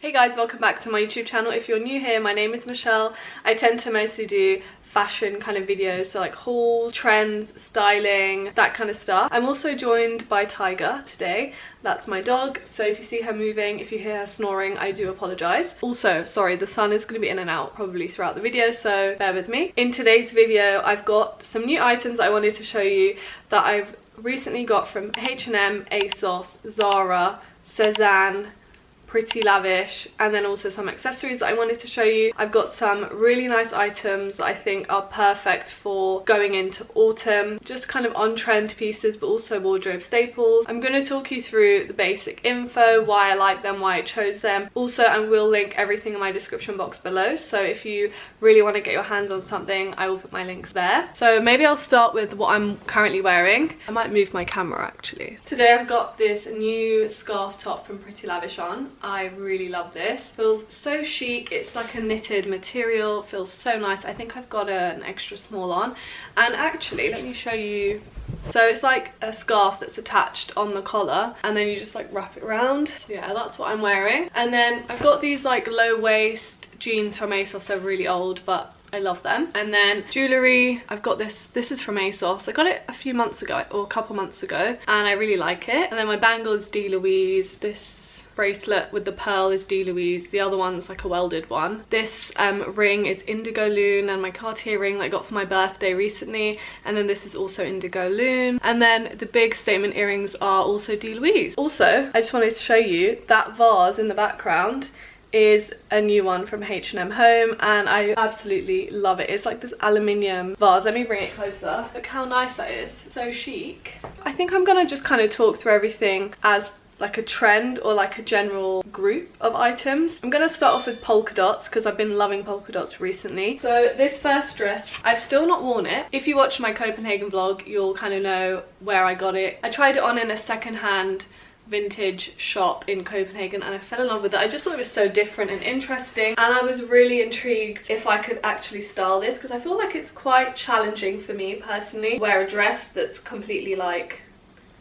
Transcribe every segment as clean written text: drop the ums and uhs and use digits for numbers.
Hey guys, welcome back to my YouTube channel. If you're new here, my name is Michelle. I tend to mostly do fashion kind of videos, so like hauls, trends, styling, that kind of stuff. I'm also joined by Tiger today. That's my dog, so if you see her moving, if you hear her snoring, I do apologize. Also, sorry, the sun is going to be in and out probably throughout the video, so bear with me. In today's video, I've got some new items I wanted to show you that I've recently got from H&M, ASOS, ZARA, Sezane, Pretty Lavish, and then also some accessories that I wanted to show you. I've got some really nice items that I think are perfect for going into autumn, just kind of on-trend pieces but also wardrobe staples. I'm going to talk you through the basic info, why I like them, why I chose them. Also, I will link everything in my description box below, so if you really want to get your hands on something, I will put my links there. So maybe I'll start with what I'm currently wearing. I might move my camera actually. Today I've got this new scarf top from Pretty Lavish on. I really love this. Feels so chic. It's like a knitted material, feels so nice. I think I've got an extra small on, and actually let me show you. So it's like a scarf that's attached on the collar and then you just like wrap it around. So yeah, that's what I'm wearing. And then I've got these like low waist jeans from ASOS. They're really old but I love them. And then jewellery, I've got this is from ASOS. I got it a few months ago, or a couple months ago, and I really like it. And then my bangle is D. Louise. This bracelet with the pearl is D. Louise. The other one's like a welded one. This ring is Indigo Loon, and my Cartier ring that I got for my birthday recently, and then this is also Indigo Loon. And then the big statement earrings are also D. Louise. Also, I just wanted to show you that vase in the background is a new one from H&M Home, and I absolutely love it. It's like this aluminium vase. Let me bring it closer. Look how nice that is. So chic. I think I'm gonna just kind of talk through everything as like a trend or like a general group of items. I'm gonna start off with polka dots because I've been loving polka dots recently. So this first dress, I've still not worn it. If you watch my Copenhagen vlog, you'll kind of know where I got it. I tried it on in a second-hand vintage shop in Copenhagen and I fell in love with it. I just thought it was so different and interesting, and I was really intrigued if I could actually style this because I feel like it's quite challenging for me personally. Wear a dress that's completely like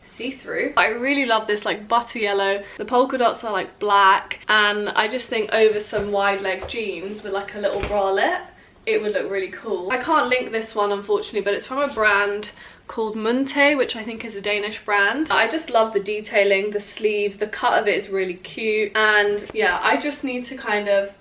see-through. I really love this like butter yellow. The polka dots are like black, and I just think over some wide leg jeans with like a little bralette, it would look really cool. I can't link this one unfortunately, but it's from a brand called Munte, which I think is a Danish brand. I just love the detailing, the sleeve, the cut of it is really cute, and yeah, I just need to kind of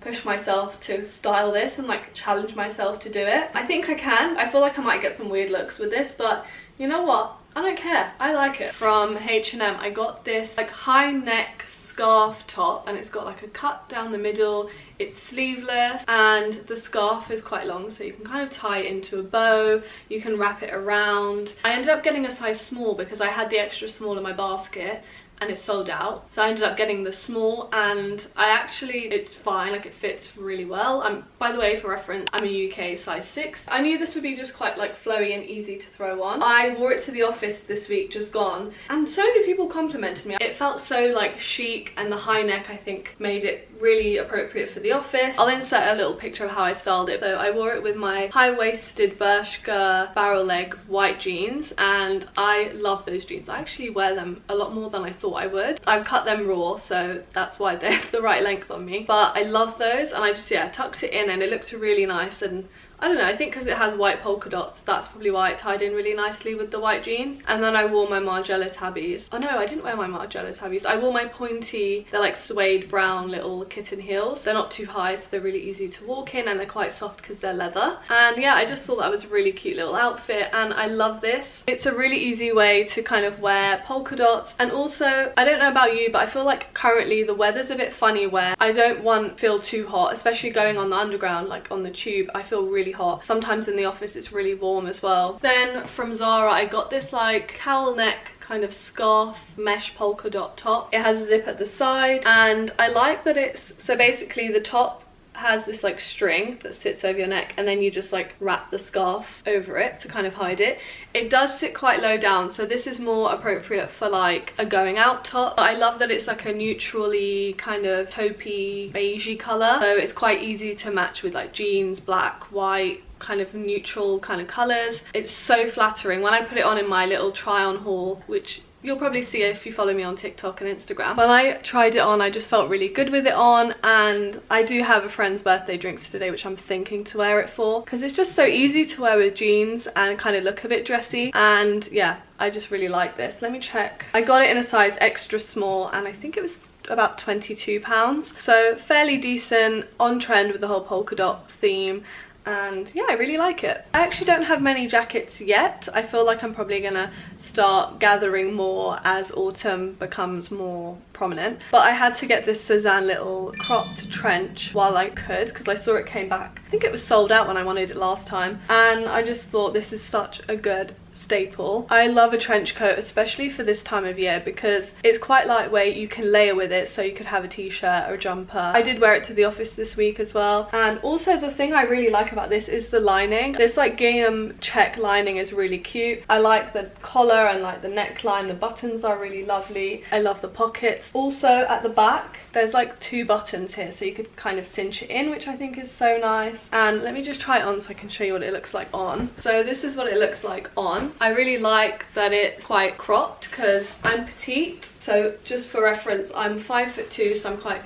push myself to style this and like challenge myself to do it. I think I can. I feel like I might get some weird looks with this, but you know what? I don't care. I like it. From H&M, I got this like high neck scarf top, and it's got like a cut down the middle. It's sleeveless and the scarf is quite long, so you can kind of tie it into a bow. You can wrap it around. I ended up getting a size small because I had the extra small in my basket and it sold out, so I ended up getting the small, and it's fine, like it fits really well. By the way, for reference, I'm a UK size 6. I knew this would be just quite like flowy and easy to throw on. I wore it to the office this week, just gone, and so many people complimented me. It felt so like chic, and the high neck I think made it really appropriate for the office. I'll insert a little picture of how I styled it. So I wore it with my high-waisted Bershka barrel leg white jeans, and I love those jeans. I actually wear them a lot more than I thought I would. I've cut them raw, so that's why they're the right length on me, but I love those, and I just tucked it in and it looked really nice. And I don't know, I think because it has white polka dots, that's probably why it tied in really nicely with the white jeans. And then I wore my Margiela tabbies. Oh no, I didn't wear my Margiela tabbies. I wore my pointy, they're like suede brown little kitten heels. They're not too high, so they're really easy to walk in, and they're quite soft because they're leather. And yeah, I just thought that was a really cute little outfit, and I love this. It's a really easy way to kind of wear polka dots. And also, I don't know about you, but I feel like currently the weather's a bit funny where I don't feel too hot, especially going on the underground, like on the tube. I feel really hot. Sometimes in the office it's really warm as well. Then from Zara, I got this like cowl neck kind of scarf mesh polka dot top. It has a zip at the side, and I like that it's, so basically the top has this like string that sits over your neck, and then you just like wrap the scarf over it to kind of hide it. It does sit quite low down, so this is more appropriate for like a going out top. I love that it's like a neutrally kind of taupey beigey color, so it's quite easy to match with like jeans, black, white, kind of neutral kind of colors. It's so flattering. When I put it on in my little try on haul, which you'll probably see it if you follow me on TikTok and Instagram. When I tried it on, I just felt really good with it on, and I do have a friend's birthday drinks today which I'm thinking to wear it for, because it's just so easy to wear with jeans and kind of look a bit dressy. And yeah, I just really like this. Let me check. I got it in a size extra small, and I think it was about £22, so fairly decent, on trend with the whole polka dot theme. And yeah, I really like it. I actually don't have many jackets yet. I feel like I'm probably gonna start gathering more as autumn becomes more prominent, but I had to get this Sezane little cropped trench while I could, because I saw it came back. I think it was sold out when I wanted it last time, and I just thought this is such a good staple. I love a trench coat, especially for this time of year, because it's quite lightweight. You can layer with it, so you could have a t-shirt or a jumper. I did wear it to the office this week as well. And also the thing I really like about this is the lining. This like gingham check lining is really cute. I like the collar and like the neckline. The buttons are really lovely. I love the pockets. Also at the back there's like 2 buttons here, so you could kind of cinch it in, which I think is so nice. And let me just try it on so I can show you what it looks like on. So this is what it looks like on. I really like that it's quite cropped because I'm petite. So just for reference, I'm 5'2", so I'm quite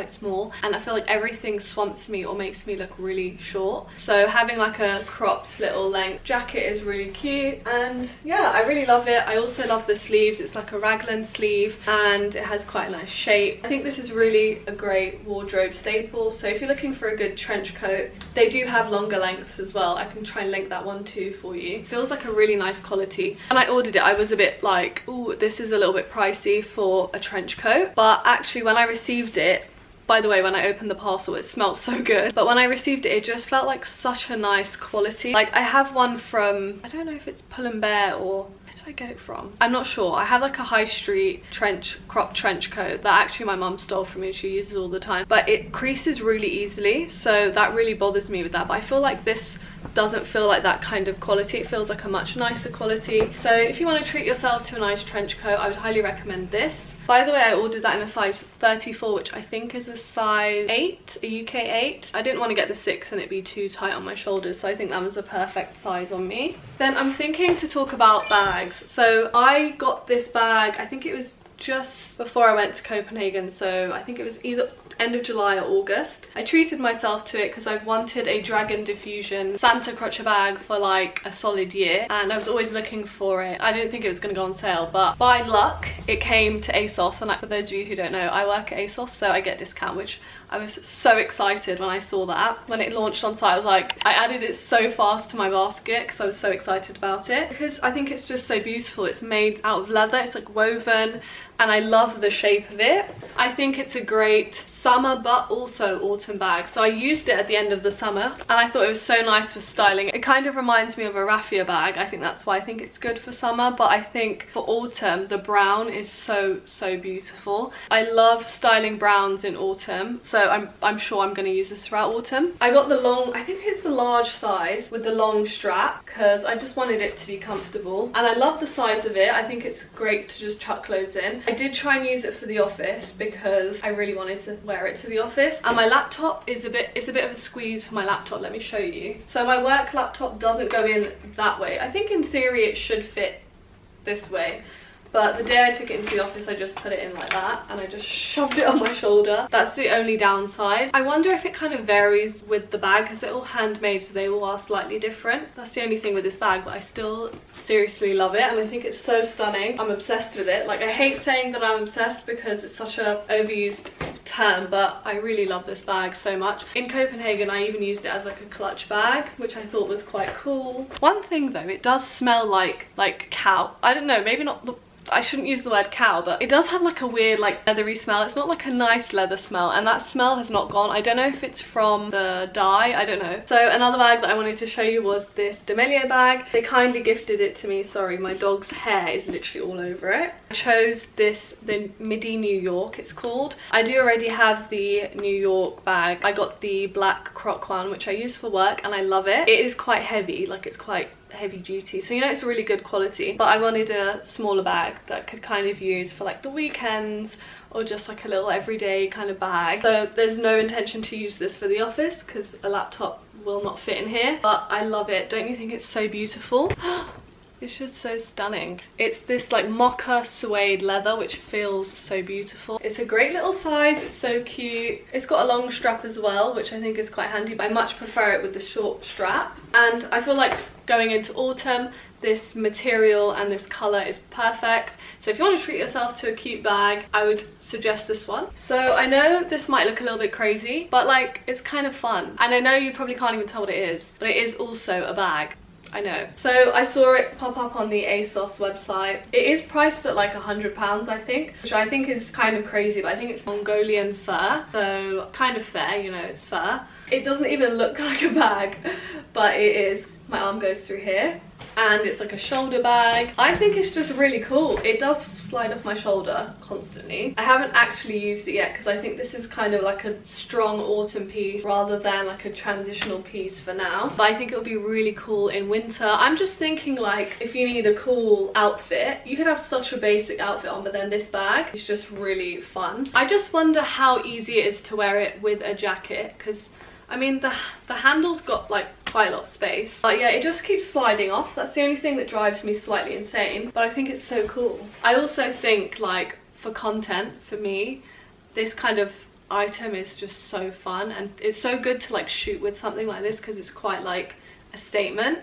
small, and I feel like everything swamps me or makes me look really short. So having like a cropped little length jacket is really cute, and yeah, I really love it. I also love the sleeves. It's like a raglan sleeve and it has quite a nice shape. I think this is really a great wardrobe staple. So if you're looking for a good trench coat, they do have longer lengths as well. I can try and link that one too for you. Feels like a really nice quality. When I ordered it, I was a bit like, oh, this is a little bit pricey for a trench coat, but actually when I received it, by the way, when I opened the parcel, it smelled so good. But when I received it, it just felt like such a nice quality. Like I have one from, I don't know if it's Pull & Bear or where did I get it from? I'm not sure. I have like a high street cropped trench coat that actually my mum stole from me and she uses all the time. But it creases really easily, so that really bothers me with that. But I feel like this doesn't feel like that kind of quality. It feels like a much nicer quality. So if you want to treat yourself to a nice trench coat, I would highly recommend this. By the way, I ordered that in a size 34, which I think is a size 8, a UK 8. I didn't want to get the 6 and it'd be too tight on my shoulders, so I think that was a perfect size on me. Then I'm thinking to talk about bags. So I got this bag, I think it was just before I went to Copenhagen, so I think it was either end of July or August. I treated myself to it because I've wanted a Dragon Diffusion Santa crotcher bag for like a solid year, and I was always looking for it. I didn't think it was going to go on sale, but by luck it came to ASOS, and for those of you who don't know, I work at ASOS, so I get a discount, which I was so excited when I saw that. When it launched on site, I was like, I added it so fast to my basket because I was so excited about it, because I think it's just so beautiful. It's made out of leather, it's like woven, and I love the shape of it. I think it's a great summer but also autumn bag. So I used it at the end of the summer and I thought it was so nice for styling. It kind of reminds me of a raffia bag. I think that's why I think it's good for summer, but I think for autumn the brown is so beautiful. I love styling browns in autumn, so I'm sure I'm going to use this throughout autumn. I got the long, I think it's the large size with the long strap, because I just wanted it to be comfortable, and I love the size of it. I think it's great to just chuck loads in. I did try and use it for the office because I really wanted to wear it to the office, and my laptop is it's a bit of a squeeze for my laptop. Let me show you. So my work laptop doesn't go in that way. I think in theory it should fit this way, but the day I took it into the office I just put it in like that and I just shoved it on my shoulder. That's the only downside. I wonder if it kind of varies with the bag because they're all handmade, so they all are slightly different. That's the only thing with this bag, but I still seriously love it and I think it's so stunning. I'm obsessed with it. Like, I hate saying that I'm obsessed because it's such a overused term, but I really love this bag so much. In Copenhagen I even used it as like a clutch bag, which I thought was quite cool. One thing though, it does smell like cow. I don't know, maybe not the, I shouldn't use the word cow, but it does have like a weird like leathery smell. It's not like a nice leather smell, and that smell has not gone. I don't know if it's from the dye, I don't know. So another bag that I wanted to show you was this D'Amelio bag. They kindly gifted it to me. Sorry, my dog's hair is literally all over it. I chose this, the Midi New York it's called. I do already have the New York bag. I got the black croc one, which I use for work, and I love it. It is quite heavy, like it's quite heavy duty, so you know it's really good quality, but I wanted a smaller bag that I could kind of use for like the weekends or just like a little everyday kind of bag. So there's no intention to use this for the office because a laptop will not fit in here, but I love it. Don't you think it's so beautiful? It's just so stunning. It's this like mocha suede leather which feels so beautiful. It's a great little size, it's so cute. It's got a long strap as well, which I think is quite handy, but I much prefer it with the short strap. And I feel like going into autumn, this material and this colour is perfect. So if you want to treat yourself to a cute bag, I would suggest this one. So I know this might look a little bit crazy, but like it's kind of fun. And I know you probably can't even tell what it is, but it is also a bag. I know. So I saw it pop up on the ASOS website. It is priced at like £100, I think, which I think is kind of crazy, but I think it's Mongolian fur, so kind of fair, you know, it's fur. It doesn't even look like a bag, but it is. My arm goes through here, and it's like a shoulder bag. I think it's just really cool. It does slide off my shoulder constantly. I haven't actually used it yet because I think this is kind of like a strong autumn piece rather than like a transitional piece for now. But I think it would be really cool in winter. I'm just thinking like if you need a cool outfit, you could have such a basic outfit on, but then this bag is just really fun. I just wonder how easy it is to wear it with a jacket, because I mean the handle's got like quite a lot of space, but yeah, it just keeps sliding off. That's the only thing that drives me slightly insane, but I think it's so cool. I also think like for content, for me, this kind of item is just so fun, and it's so good to like shoot with something like this because it's quite like a statement.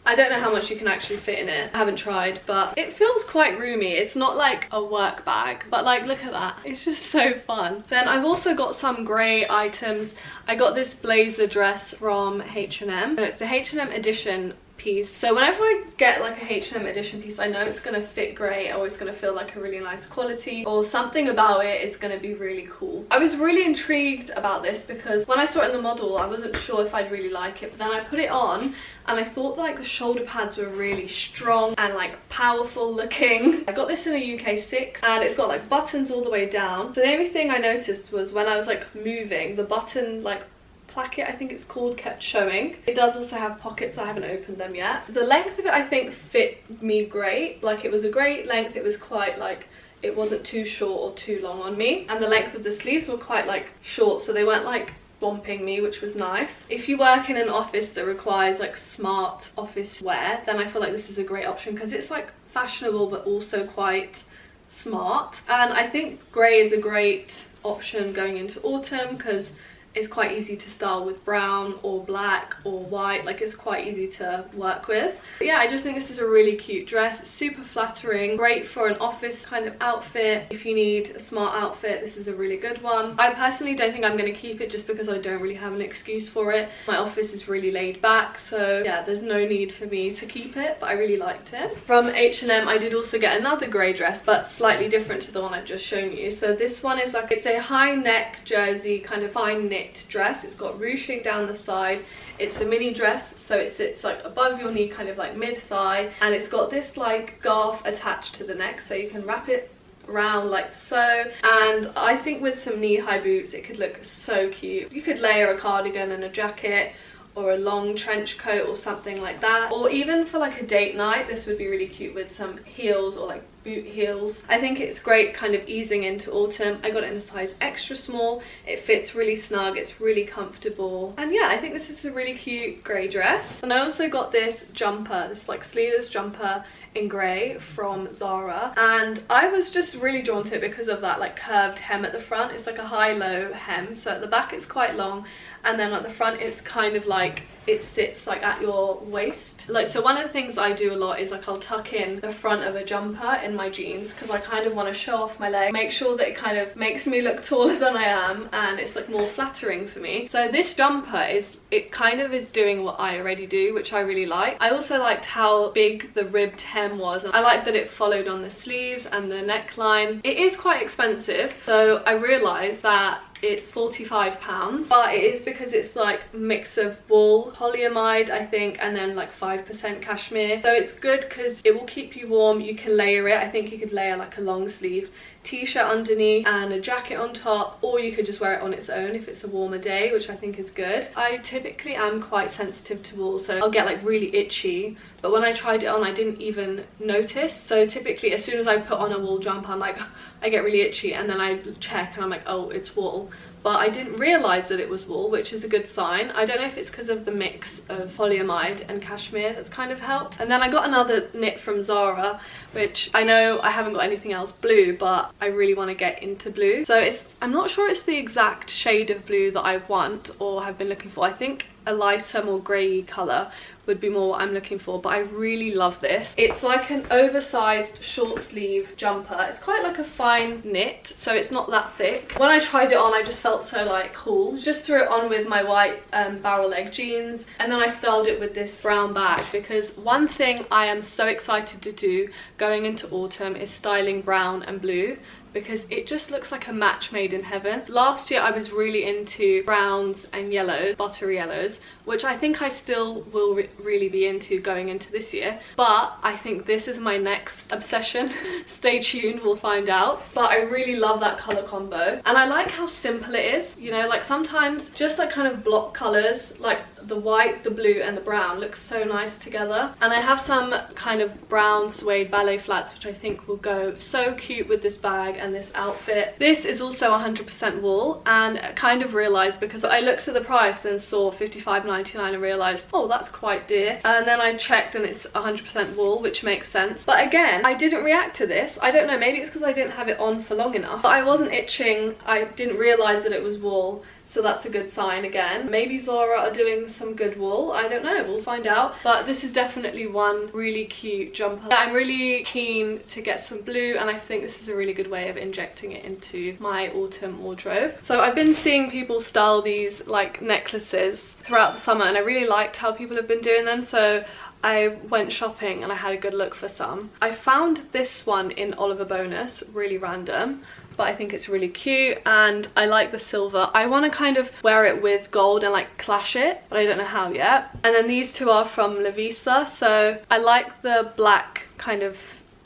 I don't know how much you can actually fit in it. I haven't tried, but it feels quite roomy. It's not like a work bag, but like look at that. It's just so fun. Then I've also got some grey items. I got this blazer dress from H&M. It's the H&M edition piece. So whenever I get like a H&M edition piece, I know it's going to fit great, or it's going to feel like a really nice quality, or something about it is going to be really cool. I was really intrigued about this because when I saw it in the model, I wasn't sure if I'd really like it, but then I put it on and I thought like the shoulder pads were really strong and like powerful looking. I got this in a UK 6 and it's got like buttons all the way down. So the only thing I noticed was when I was like moving, the button like placket, I think it's called, kept showing. It does also have pockets. I haven't opened them yet. The length of it I think fit me great. Like it was a great length. It was quite like, it wasn't too short or too long on me, and the length of the sleeves were quite like short, so they weren't like bumping me, which was nice. If you work in an office that requires like smart office wear, then I feel like this is a great option because it's like fashionable but also quite smart. And I think grey is a great option going into autumn because it's quite easy to style with brown or black or white. Like it's quite easy to work with. But yeah, I just think this is a really cute dress. It's super flattering, great for an office kind of outfit. If you need a smart outfit, this is a really good one. I personally don't think I'm going to keep it just because I don't really have an excuse for it. My office is really laid back, so yeah, there's no need for me to keep it, but I really liked it. From H&M, I did also get another grey dress, but slightly different to the one I've just shown you. So this one is like, it's a high neck jersey, kind of fine knit dress. It's got ruching down the side. It's a mini dress, so it sits like above your knee, kind of like mid-thigh, and it's got this like scarf attached to the neck, so you can wrap it around like so. And I think with some knee-high boots it could look so cute. You could layer a cardigan and a jacket or a long trench coat or something like that, or even for like a date night, this would be really cute with some heels or like boot heels. I think it's great kind of easing into autumn. I got it in a size extra small. It fits really snug, it's really comfortable, and yeah, I think this is a really cute grey dress. And I also got this jumper, this like sleeveless jumper in grey from Zara, and I was just really drawn to it because of that like curved hem at the front. It's like a high-low hem, so at the back it's quite long, and then at the front it's kind of like it sits like at your waist. Like, so one of the things I do a lot is like I'll tuck in the front of a jumper in my jeans because I kind of want to show off my leg, make sure that it kind of makes me look taller than I am, and it's like more flattering for me. So this jumper is, it kind of is doing what I already do, which I really like. I also liked how big the ribbed hem was, and I like that it followed on the sleeves and the neckline. It is quite expensive, so I realised that it's £45, but it is because it's like a mix of wool, polyamide I think, and then like 5% cashmere, so it's good because it will keep you warm. You can layer it. I think you could layer like a long sleeve t-shirt underneath and a jacket on top, or you could just wear it on its own if it's a warmer day, which I think is good. I typically am quite sensitive to wool, so I'll get like really itchy, but when I tried it on I didn't even notice. So typically as soon as I put on a wool jumper, I'm like, I get really itchy, and then I check and I'm like, oh, it's wool. But I didn't realise that it was wool, which is a good sign. I don't know if it's because of the mix of polyamide and cashmere that's kind of helped. And then I got another knit from Zara, which I know I haven't got anything else blue, but I really want to get into blue. So I'm not sure it's the exact shade of blue that I want or have been looking for. I think a lighter, more grey colour would be more what I'm looking for, but I really love this. It's like an oversized short sleeve jumper. It's quite like a fine knit, so it's not that thick. When I tried it on, I just felt so like cool. Just threw it on with my white barrel leg jeans, and then I styled it with this brown bag, because one thing I am so excited to do going into autumn is styling brown and blue, because it just looks like a match made in heaven. Last year I was really into browns and yellows, buttery yellows, which I think I still will really be into going into this year, but I think this is my next obsession. Stay tuned, we'll find out. But I really love that colour combo, and I like how simple it is, you know, like sometimes just like kind of block colours, like the white, the blue and the brown looks so nice together. And I have some kind of brown suede ballet flats, which I think will go so cute with this bag and this outfit. This is also 100% wool, and I kind of realised, because I looked at the price and saw $55.99 and realised, oh, that's quite dear. And then I checked and it's 100% wool, which makes sense. But again, I didn't react to this. I don't know, maybe it's because I didn't have it on for long enough, but I wasn't itching. I didn't realise that it was wool, so that's a good sign again. Maybe Zara are doing some good wool, I don't know, we'll find out. But this is definitely one really cute jumper. I'm really keen to get some blue, and I think this is a really good way of injecting it into my autumn wardrobe. So I've been seeing people style these like necklaces throughout the summer, and I really liked how people have been doing them, so I went shopping and I had a good look for some. I found this one in Oliver Bonus, really random, but I think it's really cute and I like the silver. I want to kind of wear it with gold and like clash it, but I don't know how yet. And then these two are from Lavish, so I like the black kind of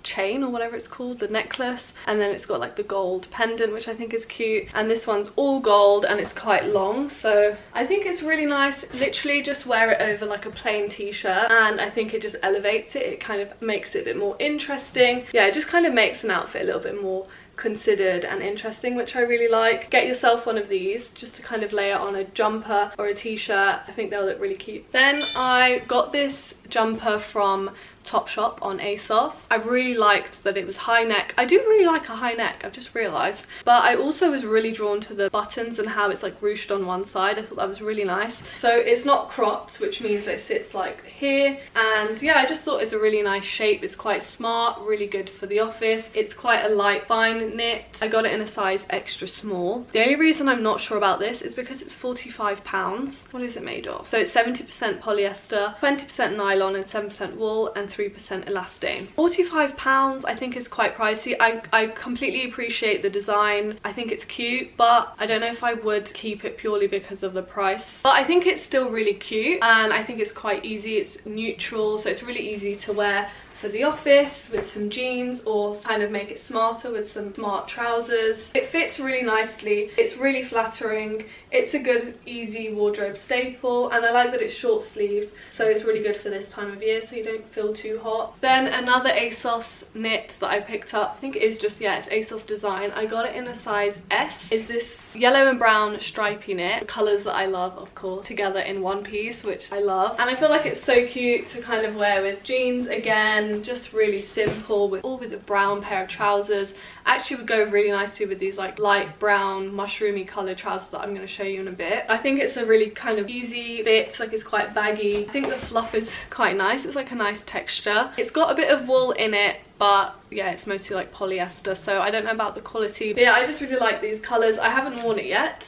chain or whatever it's called, the necklace, and then it's got like the gold pendant, which I think is cute, and this one's all gold and it's quite long, so I think it's really nice. Literally just wear it over like a plain t-shirt, and I think it just elevates it. It kind of makes it a bit more interesting. Yeah, it just kind of makes an outfit a little bit more considered and interesting, which I really like. Get yourself one of these just to kind of layer on a jumper or a t-shirt. I think they'll look really cute. Then I got this jumper from Topshop on ASOS. I really liked that it was high neck. I do really like a high neck, I've just realised, but I also was really drawn to the buttons and how it's like ruched on one side. I thought that was really nice. So it's not cropped, which means it sits like here, and yeah, I just thought it's a really nice shape. It's quite smart, really good for the office. It's quite a light fine knit. I got it in a size extra small. The only reason I'm not sure about this is because it's £45. What is it made of? So it's 70% polyester, 20% nylon and 7% wool and 3% elastane. £45 I think is quite pricey. I completely appreciate the design. I think it's cute, but I don't know if I would keep it purely because of the price. But I think it's still really cute, and I think it's quite easy. It's neutral, so it's really easy to wear for the office with some jeans, or kind of make it smarter with some smart trousers. It fits really nicely. It's really flattering. It's a good easy wardrobe staple, and I like that it's short sleeved, so it's really good for this time of year so you don't feel too hot. Then another ASOS knit that I picked up, I think it is just, yeah, it's ASOS design. I got it in a size S. Is this yellow and brown stripy knit, the colours that I love, of course, together in one piece, which I love. And I feel like it's so cute to kind of wear with jeans again, just really simple, with a brown pair of trousers. Actually would go really nicely with these like light brown mushroomy coloured trousers that I'm going to show you in a bit. I think it's a really kind of easy fit, like it's quite baggy. I think the fluff is quite nice. It's like a nice texture. It's got a bit of wool in it, but yeah, it's mostly like polyester, so I don't know about the quality. But yeah, I just really like these colours. I haven't worn it yet,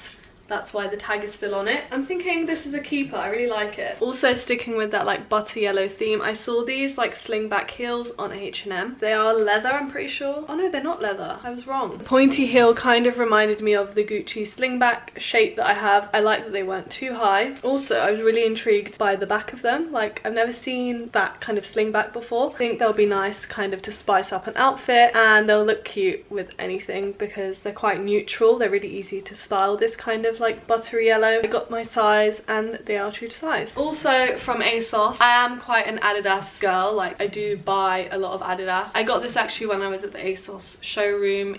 that's why the tag is still on it. I'm thinking this is a keeper. I really like it. Also sticking with that like butter yellow theme, I saw these like sling back heels on H&M. They are leather, I'm pretty sure. Oh no, they're not leather. I was wrong. The pointy heel kind of reminded me of the Gucci slingback shape that I have. I like that they weren't too high. Also, I was really intrigued by the back of them. Like, I've never seen that kind of slingback before. I think they'll be nice kind of to spice up an outfit, and they'll look cute with anything because they're quite neutral. They're really easy to style, this kind of like buttery yellow. I got my size and they are true to size. Also from ASOS, I am quite an Adidas girl. Like, I do buy a lot of Adidas. I got this actually when I was at the ASOS showroom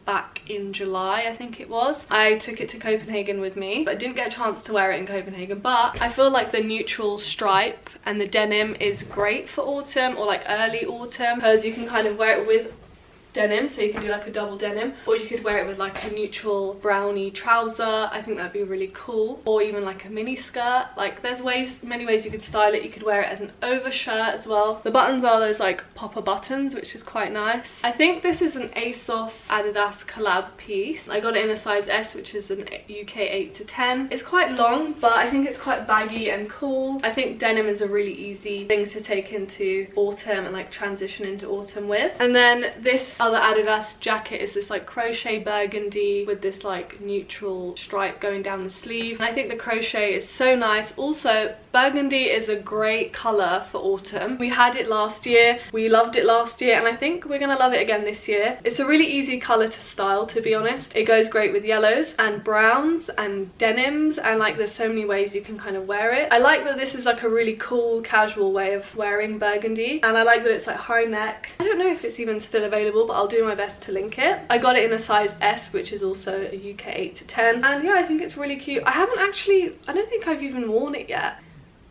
back in July, I think it was. I took it to Copenhagen with me, but I didn't get a chance to wear it in Copenhagen. But I feel like the neutral stripe and the denim is great for autumn or like early autumn, because you can kind of wear it with denim, so you can do like a double denim, or you could wear it with like a neutral brownie trouser. I think that'd be really cool, or even like a mini skirt. Like, there's many ways you could style it. You could wear it as an overshirt as well. The buttons are those like popper buttons, which is quite nice. I think this is an ASOS Adidas collab piece. I got it in a size S, which is an UK 8 to 10. It's quite long, but I think it's quite baggy and cool. I think denim is a really easy thing to take into autumn and like transition into autumn with. And then this other Adidas jacket is this like crochet burgundy with this like neutral stripe going down the sleeve. And I think the crochet is so nice. Also, burgundy is a great colour for autumn. We had it last year, we loved it last year, and I think we're gonna love it again this year. It's a really easy colour to style, to be honest. It goes great with yellows and browns and denims, and like there's so many ways you can kind of wear it. I like that this is like a really cool casual way of wearing burgundy, and I like that it's like high neck. I don't know if it's even still available, but I'll do my best to link it. I got it in a size S, which is also a UK 8 to 10, and yeah, I think it's really cute. I don't think I've even worn it yet.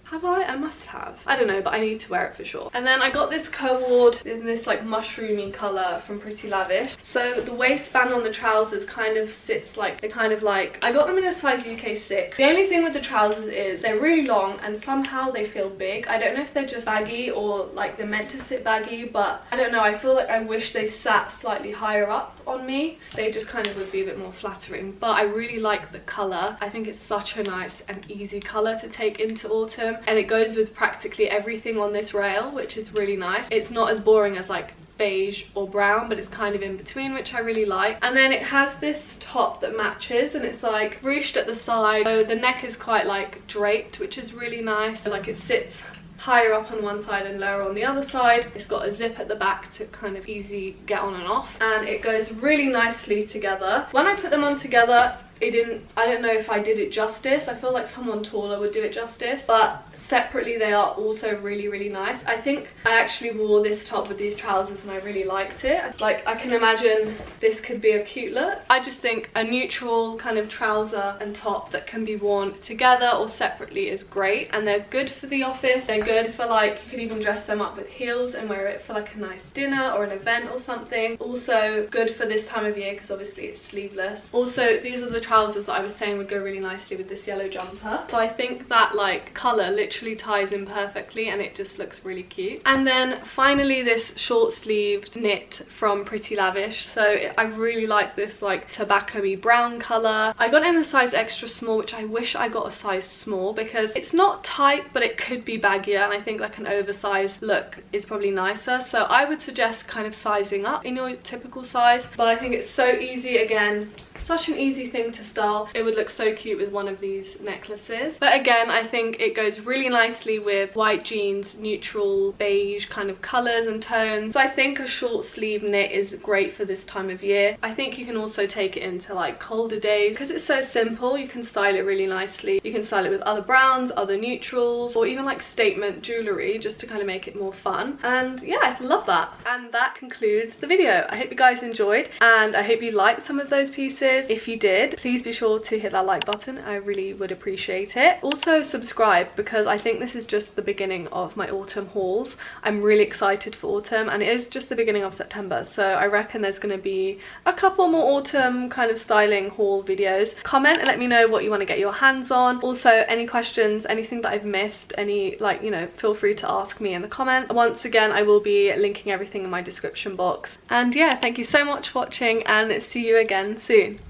Have I? I must have. I don't know, but I need to wear it for sure. And then I got this Coords in this like mushroomy colour from Pretty Lavish. So the waistband on the trousers kind of sits like, I got them in a size UK 6. The only thing with the trousers is they're really long and somehow they feel big. I don't know if they're just baggy or like they're meant to sit baggy, but I don't know. I feel like I wish they sat slightly higher up on me. They just kind of would be a bit more flattering, but I really like the colour. I think it's such a nice and easy colour to take into autumn, and it goes with practically everything on this rail, which is really nice. It's not as boring as like beige or brown, but it's kind of in between, which I really like. And then it has this top that matches, and it's like ruched at the side, so the neck is quite like draped, which is really nice. Like, it sits higher up on one side and lower on the other side. It's got a zip at the back to kind of easy get on and off, and it goes really nicely together. When I put them on together, I don't know if I did it justice. I feel like someone taller would do it justice, but separately they are also really, really nice. I think I actually wore this top with these trousers and I really liked it. Like, I can imagine this could be a cute look. I just think a neutral kind of trouser and top that can be worn together or separately is great, and they're good for the office. They're good for like, you could even dress them up with heels and wear it for like a nice dinner or an event or something. Also good for this time of year because obviously it's sleeveless. Also, these are the trousers that I was saying would go really nicely with this yellow jumper. So I think that like colour literally ties in perfectly, and it just looks really cute. And then finally this short sleeved knit from Pretty Lavish. So I really like this like tobacco-y brown colour. I got it in a size extra small, which I wish I got a size small because it's not tight, but it could be baggier, and I think like an oversized look is probably nicer. So I would suggest kind of sizing up in your typical size, but I think it's so easy. Again, such an easy thing to style. It would look so cute with one of these necklaces. But again, I think it goes really nicely with white jeans, neutral beige kind of colours and tones. So I think a short sleeve knit is great for this time of year. I think you can also take it into like colder days because it's so simple. You can style it really nicely. You can style it with other browns, other neutrals, or even like statement jewellery just to kind of make it more fun. And yeah, I love that. And that concludes the video. I hope you guys enjoyed, and I hope you liked some of those pieces. If you did, please be sure to hit that like button. I really would appreciate it. Also subscribe, because I think this is just the beginning of my autumn hauls. I'm really excited for autumn, and it is just the beginning of September, so I reckon there's going to be a couple more autumn kind of styling haul videos. Comment and let me know what you want to get your hands on. Also, any questions, anything that I've missed, any like, you know, feel free to ask me in the comment. Once again, I will be linking everything in my description box. And yeah, thank you so much for watching, and see you again soon.